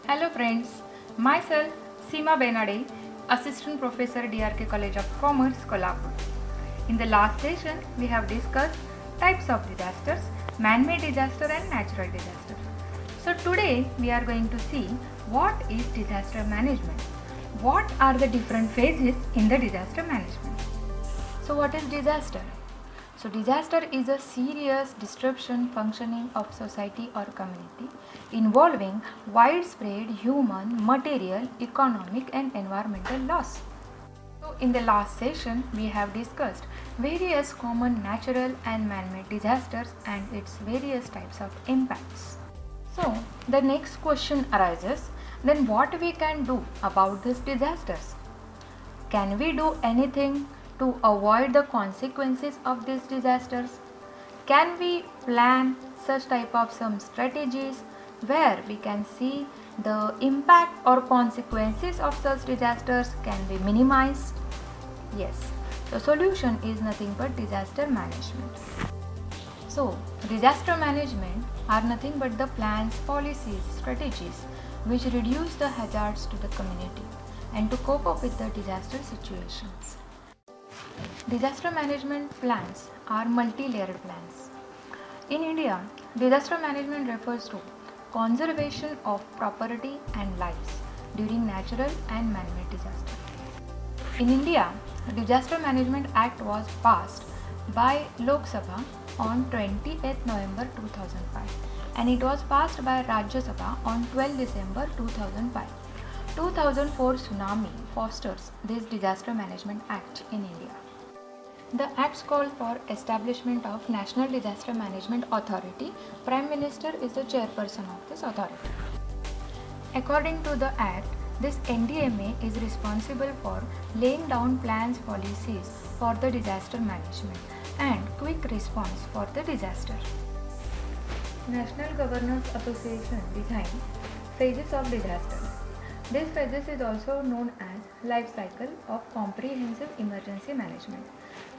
Hello friends, myself Seema Benade, Assistant Professor DRK College of Commerce, Kolhapur. In the last session, we have discussed types of disasters, man-made disaster and natural disaster. So today we are going to see what is disaster management. What are the different phases in the disaster management? So what is disaster? So disaster is a serious disruption functioning of society or community involving widespread human, material, economic and environmental loss. So in the last session we have discussed various common natural and man-made disasters and its various types of impacts. So the next question arises, then what we can do about these disasters? Can we do anything to avoid the consequences of these disasters? Can we plan such type of some strategies where we can see the impact or consequences of such disasters can be minimized? Yes, the solution is nothing but disaster management. So, disaster management are nothing but the plans, policies, strategies which reduce the hazards to the community and to cope up with the disaster situations. Disaster management plans are multi-layered plans. In India, disaster management refers to conservation of property and lives during natural and man-made disaster. In India, Disaster Management Act was passed by Lok Sabha on 28th November 2005 and it was passed by Rajya Sabha on 12 December 2005. 2004 tsunami fosters this Disaster Management Act in India. The acts call for establishment of National Disaster Management Authority. Prime Minister is the chairperson of this authority. According to the Act, this NDMA is responsible for laying down plans, policies for the disaster management and quick response for the disaster. National Governors Association designs phases of disaster. This phases is also known as life cycle of comprehensive emergency management.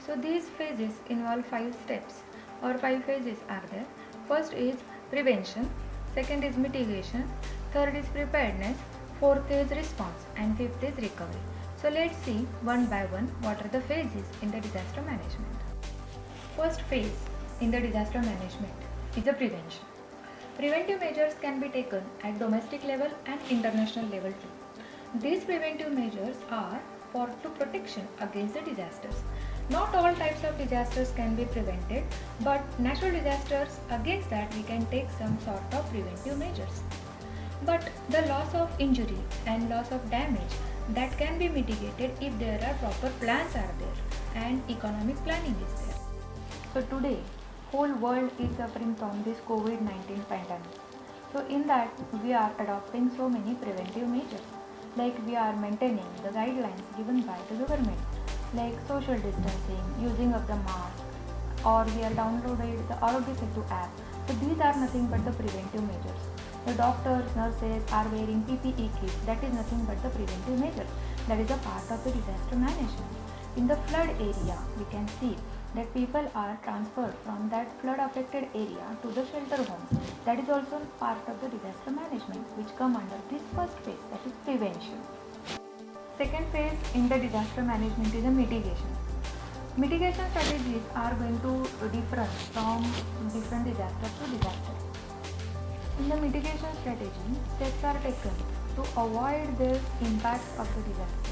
So these phases involve 5 steps or 5 phases are there. First is prevention, second is mitigation, third is preparedness, fourth is response and fifth is recovery. So let's see one by one what are the phases in the disaster management. First phase in the disaster management is the prevention. Preventive measures can be taken at domestic level and international level too. These preventive measures are for protection against the disasters. Not all types of disasters can be prevented, but natural disasters, against that we can take some sort of preventive measures. But the loss of injury and loss of damage that can be mitigated if there are proper plans are there and economic planning is there. So today, whole world is suffering from this COVID-19 pandemic. So in that we are adopting so many preventive measures, like we are maintaining the guidelines given by the government, like social distancing, using of the mask, or we are downloaded the Arogya Setu app. So these are nothing but the preventive measures. The doctors, nurses are wearing PPE kits. That is nothing but the preventive measure. That is a part of the disaster management. In the flood area, we can see that people are transferred from that flood affected area to the shelter homes. That is also part of the disaster management which come under this first phase, that is prevention. Second phase in the disaster management is a mitigation. Mitigation strategies are going to differ from different disaster to disaster. In the mitigation strategy, steps are taken to avoid the impacts of the disaster.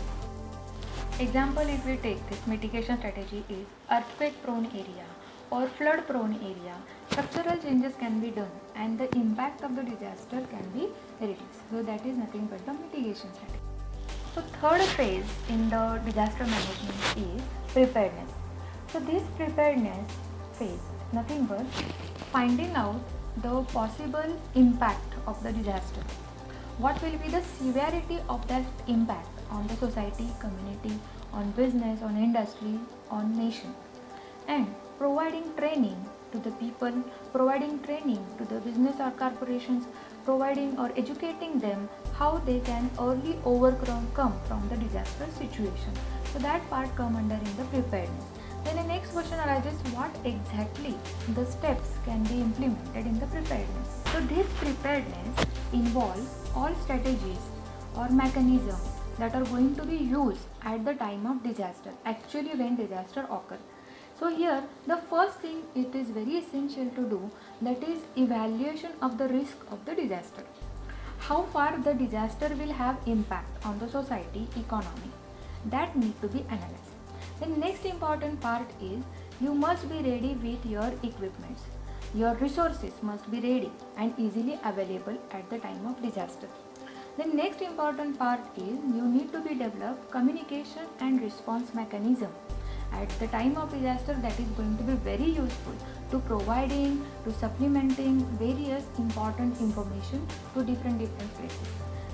Example, if we take this mitigation strategy is earthquake prone area or flood prone area, structural changes can be done and the impact of the disaster can be reduced. So that is nothing but the mitigation strategy. So third phase in the disaster management is preparedness. So this preparedness phase nothing but finding out the possible impact of the disaster. What will be the severity of that impact on the society, community, on business, on industry, on nation, and providing training to the people, providing training to the business or corporations, providing or educating them how they can early overcome from the disaster situation. So that part come under in the preparedness. Then the next question arises, what exactly the steps can be implemented in the preparedness? So this preparedness involves all strategies or mechanisms that are going to be used at the time of disaster, actually when disaster occurs. So here the first thing it is very essential to do, that is evaluation of the risk of the disaster. How far the disaster will have impact on the society, economy, that need to be analyzed. The next important part is you must be ready with your equipments. Your resources must be ready and easily available at the time of disaster. The next important part is you need to be develop communication and response mechanism at the time of disaster, that is going to be very useful to providing, to supplementing various important information to different places.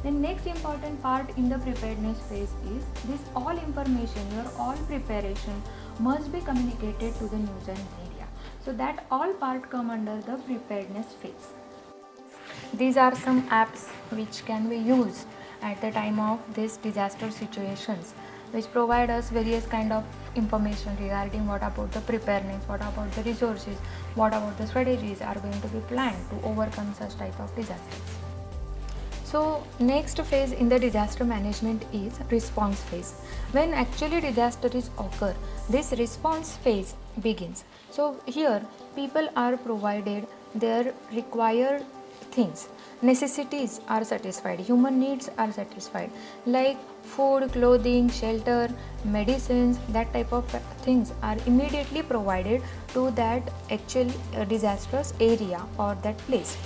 The next important part in the preparedness phase is this all information, your all preparation must be communicated to the news and media. So that all part come under the preparedness phase. These are some apps which can be used at the time of these disaster situations, which provide us various kind of information regarding what about the preparedness, what about the resources, what about the strategies are going to be planned to overcome such type of disasters. So next phase in the disaster management is response phase. When actually disaster is occur, this response phase begins. So here people are provided their required things, necessities are satisfied, human needs are satisfied, like food, clothing, shelter, medicines, that type of things are immediately provided to that actual disastrous area or that place.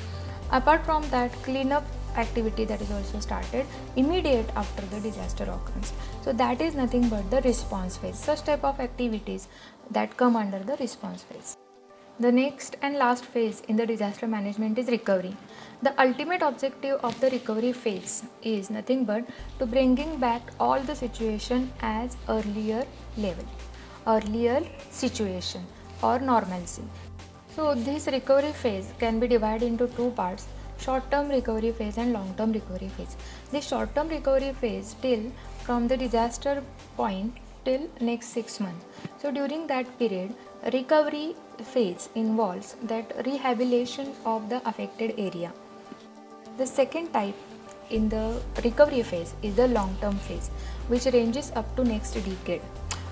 Apart from that, cleanup activity that is also started immediate after the disaster occurs. So that is nothing but the response phase. Such type of activities that come under the response phase. The next and last phase in the disaster management is recovery. The ultimate objective of the recovery phase is nothing but to bringing back all the situation as earlier level, earlier situation or normalcy. So this recovery phase can be divided into two parts, short-term recovery phase and long-term recovery phase. The short-term recovery phase till from the disaster point till next 6 months. So during that period, recovery phase involves that rehabilitation of the affected area. The second type in the recovery phase is the long-term phase, which ranges up to next decade,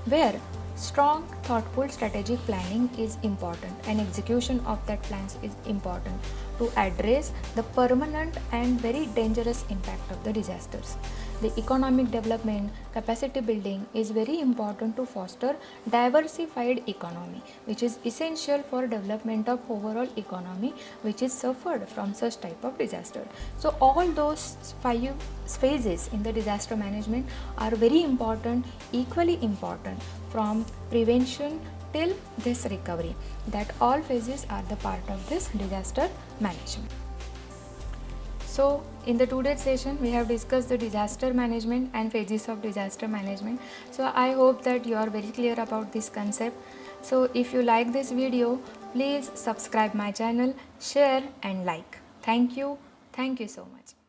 where strong, thoughtful strategic planning is important and execution of that plans is important to address the permanent and very dangerous impact of the disasters. The economic development, capacity building is very important to foster diversified economy, which is essential for development of overall economy which is suffered from such type of disaster. So all those 5 phases in the disaster management are very important, equally important, from prevention till this recovery, that all phases are the part of this disaster management. So in the today's session we have discussed the disaster management and phases of disaster management. So I hope that you are very clear about this concept. So if you like this video, please subscribe my channel, share and like. Thank you so much.